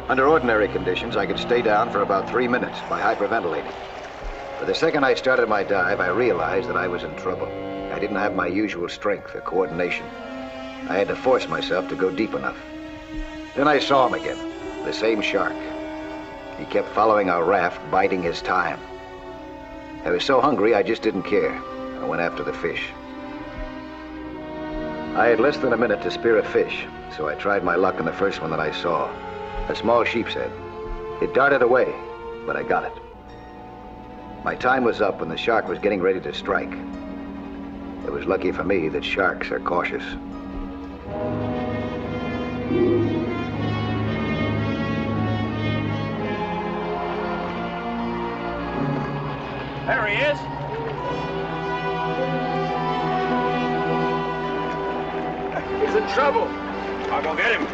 Under ordinary conditions, I could stay down for about 3 minutes by hyperventilating. But the second I started my dive, I realized that I was in trouble. I didn't have my usual strength or coordination. I had to force myself to go deep enough. Then I saw him again, the same shark. He kept following our raft, biding his time. I was so hungry I just didn't care. I went after the fish. I had less than a minute to spear a fish, so I tried my luck on the first one that I saw. A small sheep's head. It darted away, but I got it. My time was up and the shark was getting ready to strike. It was lucky for me that sharks are cautious. There he is. He's in trouble. I'll go get him.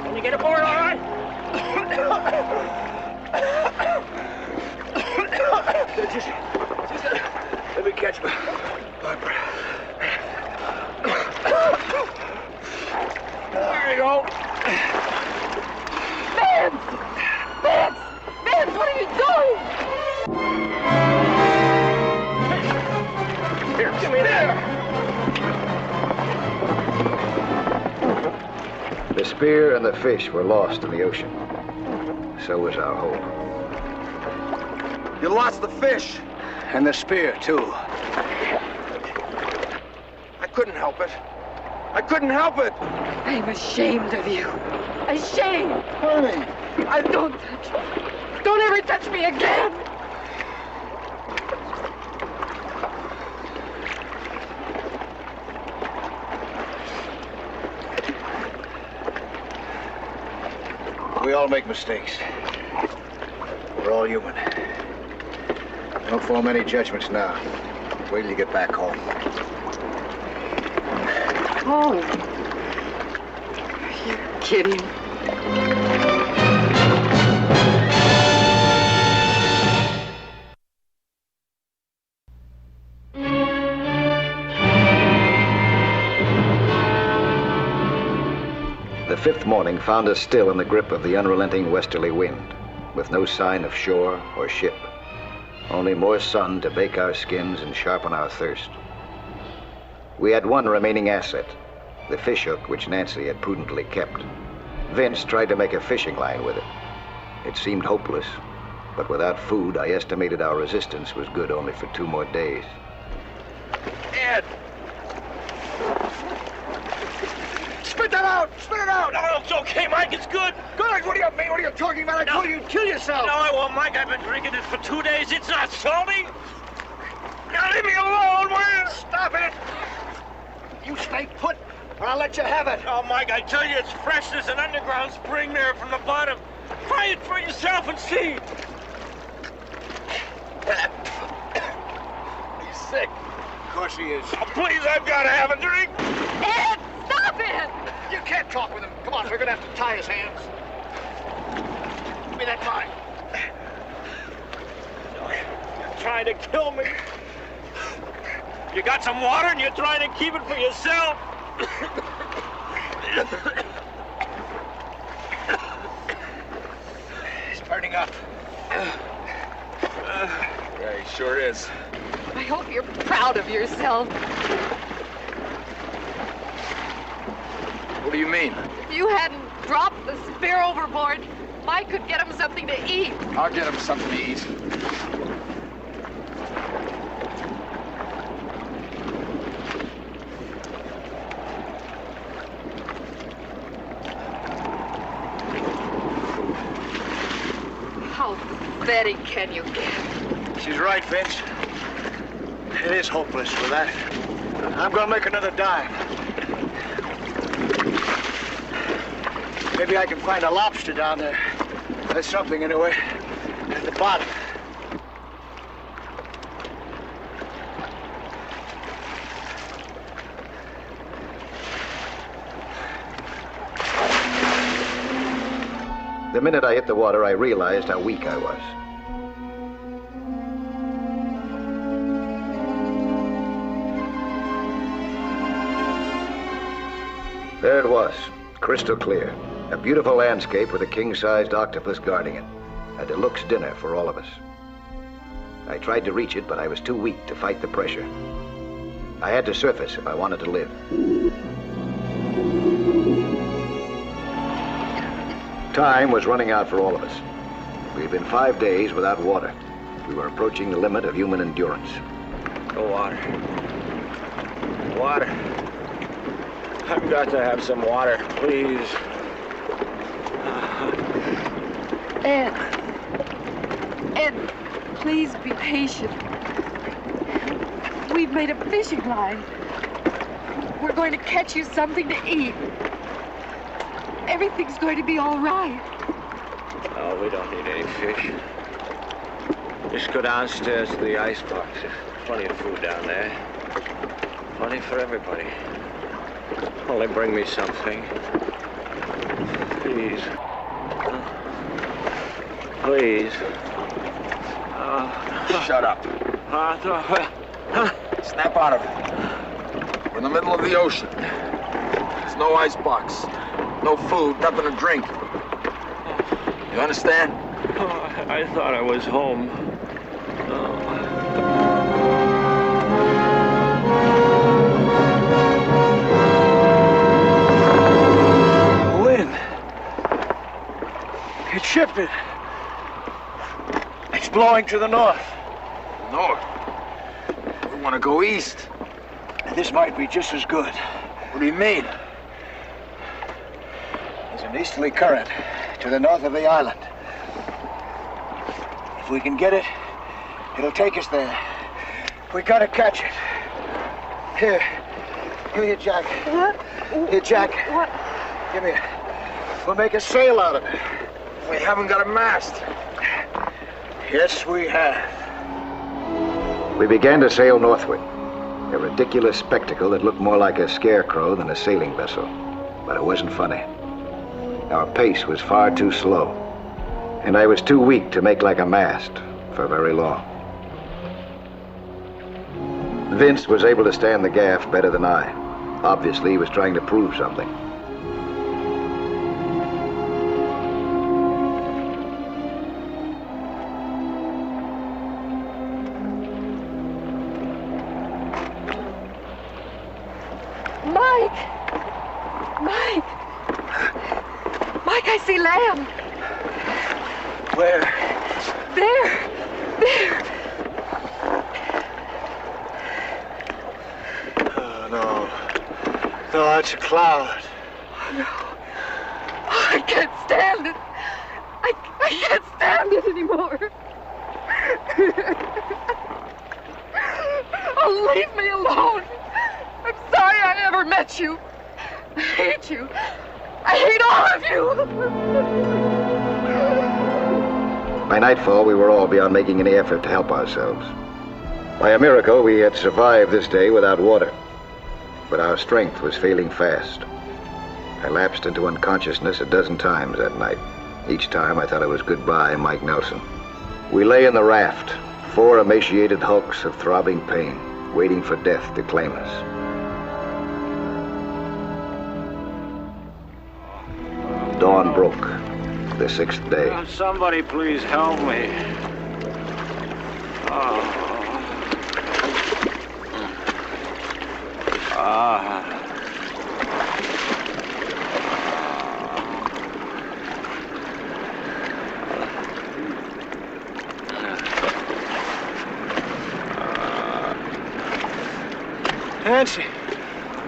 Can you get aboard all right? just let me catch him. Barbara. There you go. Vance! Vance! Vance, what are you doing? Here, give me there. The spear and the fish were lost in the ocean. So was our hope. You lost the fish. And the spear, too. I couldn't help it. I couldn't help it. I'm ashamed of you. Ashamed. Honey. Don't touch me. Don't ever touch me again. We all make mistakes. We're all human. Don't form any judgments now. Wait till you get back home. Home? Are you kidding? The fifth morning found us still in the grip of the unrelenting westerly wind, with no sign of shore or ship. Only more sun to bake our skins and sharpen our thirst. We had one remaining asset, the fishhook which Nancy had prudently kept. Vince tried to make a fishing line with it. It seemed hopeless, but without food, I estimated our resistance was good only for 2 more days. Ed! Spit that out! Spit it out! No, it's okay, Mike. It's good. Good! What do you mean? What are you talking about? I told you you'd kill yourself! No, I won't, Mike. I've been drinking it for 2 days. It's not salty. Now leave me alone, will you? Stop it! You stay put, or I'll let you have it. Oh, Mike, I tell you, it's fresh. There's an underground spring there from the bottom. Try it for yourself and see. He's sick. Of course he is. Oh, please, I've got to have a drink. Ed, stop it! You can't talk with him. Come on, we're gonna have to tie his hands. Give me that line. You're trying to kill me. You got some water and you're trying to keep it for yourself. He's burning up. Yeah, he sure is. I hope you're proud of yourself. What do you mean? If you hadn't dropped the spear overboard, Mike could get him something to eat. I'll get him something to eat. How pathetic can you get? She's right, Vince. It is hopeless for that. I'm gonna make another dive. Maybe I can find a lobster down there. There's something anyway, at the bottom. The minute I hit the water, I realized how weak I was. There it was, crystal clear. A beautiful landscape with a king-sized octopus guarding it. A deluxe dinner for all of us. I tried to reach it, but I was too weak to fight the pressure. I had to surface if I wanted to live. Time was running out for all of us. We had been 5 days without water. We were approaching the limit of human endurance. Go water. Water. I've got to have some water, please. Ed, please be patient. We've made a fishing line. We're going to catch you something to eat. Everything's going to be all right. Oh, we don't need any fish. Just go downstairs to the icebox. There's plenty of food down there. Plenty for everybody. Only bring me something. Please. Please. Shut up. Snap out of it. We're in the middle of the ocean. There's no icebox. No food, nothing to drink. You understand? I thought I was home. Wind. It's shifted. It's blowing to the north. North? We want to go east. This might be just as good. What do you mean? There's an easterly current to the north of the island. If we can get it, it'll take us there. We gotta catch it. Here. Give me a jacket. What? Your jacket. What? Give me it. We'll make a sail out of it. We haven't got a mast. Yes, we have. We began to sail northward. A ridiculous spectacle that looked more like a scarecrow than a sailing vessel. But it wasn't funny. Our pace was far too slow. And I was too weak to make like a mast for very long. Vince was able to stand the gaff better than I. Obviously, he was trying to prove something. Mike, I see land. Where? There. Oh, no. No, it's a cloud. No. I can't stand it. I can't stand it anymore. Oh, leave me alone. I'm sorry I ever met you. I hate you. I hate all of you. By nightfall, we were all beyond making any effort to help ourselves. By a miracle, we had survived this day without water. But our strength was failing fast. I lapsed into unconsciousness a dozen times that night. Each time I thought it was goodbye, Mike Nelson. We lay in the raft, 4 emaciated hulks of throbbing pain, waiting for death to claim us. Dawn broke, the 6th day. Somebody please help me. Nancy.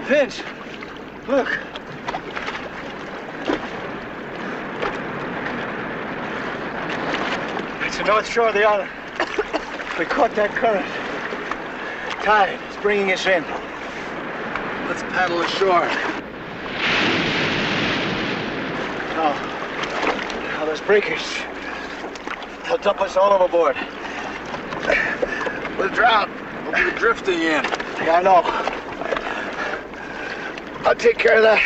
Vince. Look. It's the north shore of the island. We caught that current. Tide is bringing us in. Let's paddle ashore. Now those breakers. They'll dump us all overboard. We'll drown. We'll be drifting in. Yeah, I know. I'll take care of that.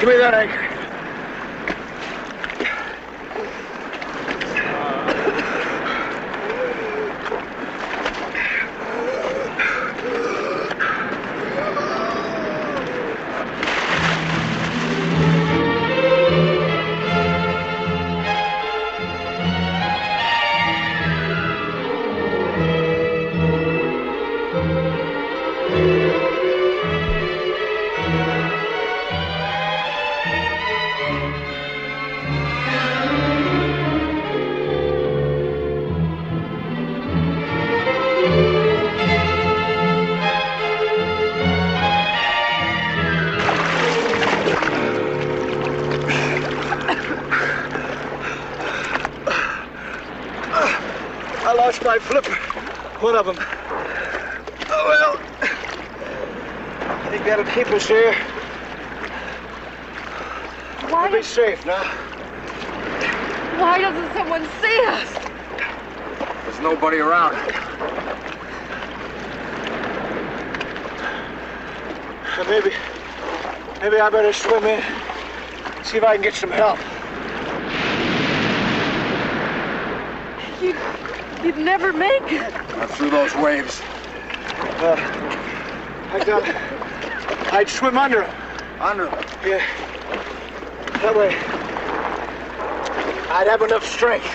Give me that anchor. I lost my flipper. One of them. Oh, well. I think that'll keep us here. We'll be safe now. Why doesn't someone see us? There's nobody around. So maybe I better swim in. See if I can get some help. You'd never make it. Not through those waves. I'd swim under them. Under them? Yeah. That way, I'd have enough strength.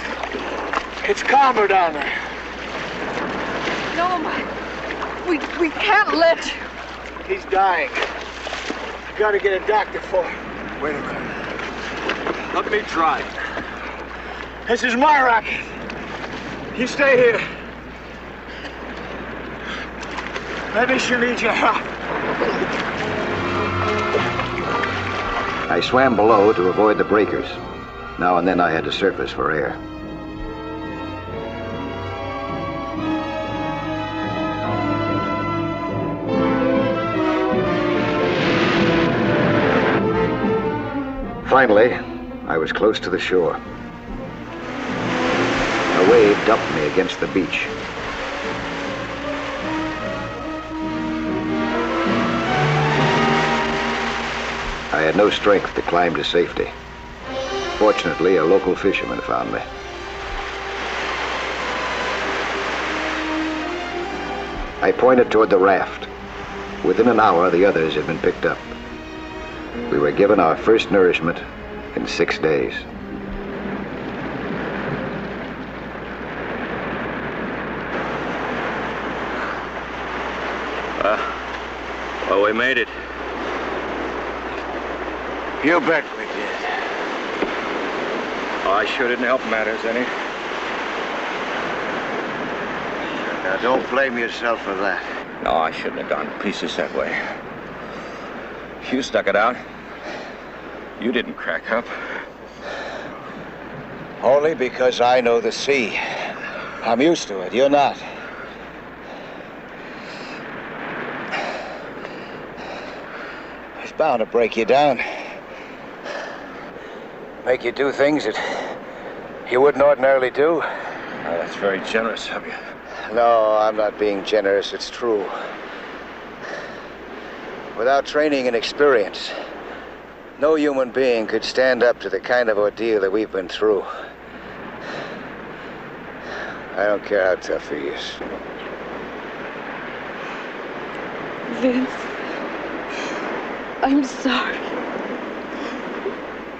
It's calmer down there. No, we can't let you. He's dying. I gotta get a doctor for him. Wait a minute. Let me try. This is my racket. You stay here. Maybe she'll need your help. I swam below to avoid the breakers. Now and then I had to surface for air. Finally, I was close to the shore. A wave dumped me against the beach. I had no strength to climb to safety. Fortunately, a local fisherman found me. I pointed toward the raft. Within an hour, the others had been picked up. We were given our first nourishment in 6 days. Well, we made it. You bet we did. Oh, I sure didn't help matters any. Now, don't blame yourself for that. No, I shouldn't have gone to pieces that way. You stuck it out. You didn't crack up. Only because I know the sea. I'm used to it. You're not. It's bound to break you down. Make you do things that you wouldn't ordinarily do. Oh, that's very generous of you. No, I'm not being generous. It's true. Without training and experience, no human being could stand up to the kind of ordeal that we've been through. I don't care how tough he is. Vince, I'm sorry.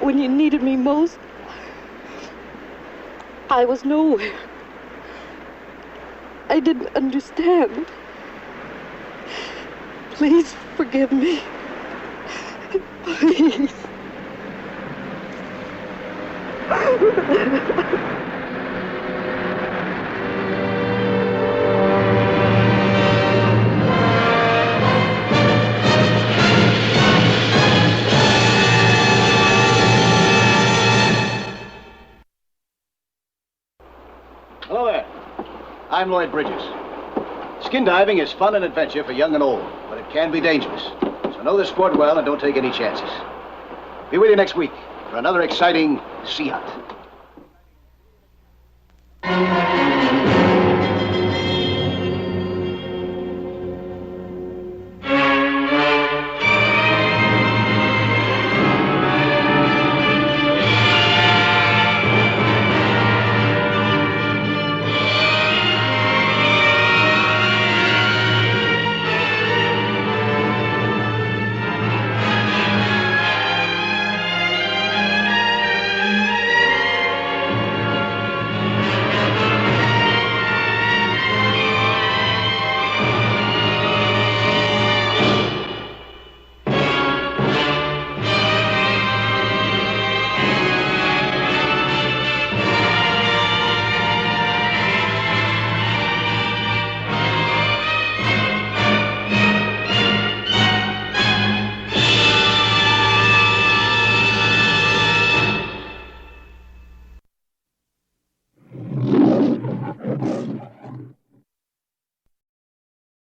When you needed me most, I was nowhere. I didn't understand. Please forgive me. Please. Hello there. I'm Lloyd Bridges. Skin diving is fun and adventure for young and old, but it can be dangerous. So know the sport well and don't take any chances. Be with you next week for another exciting sea hunt.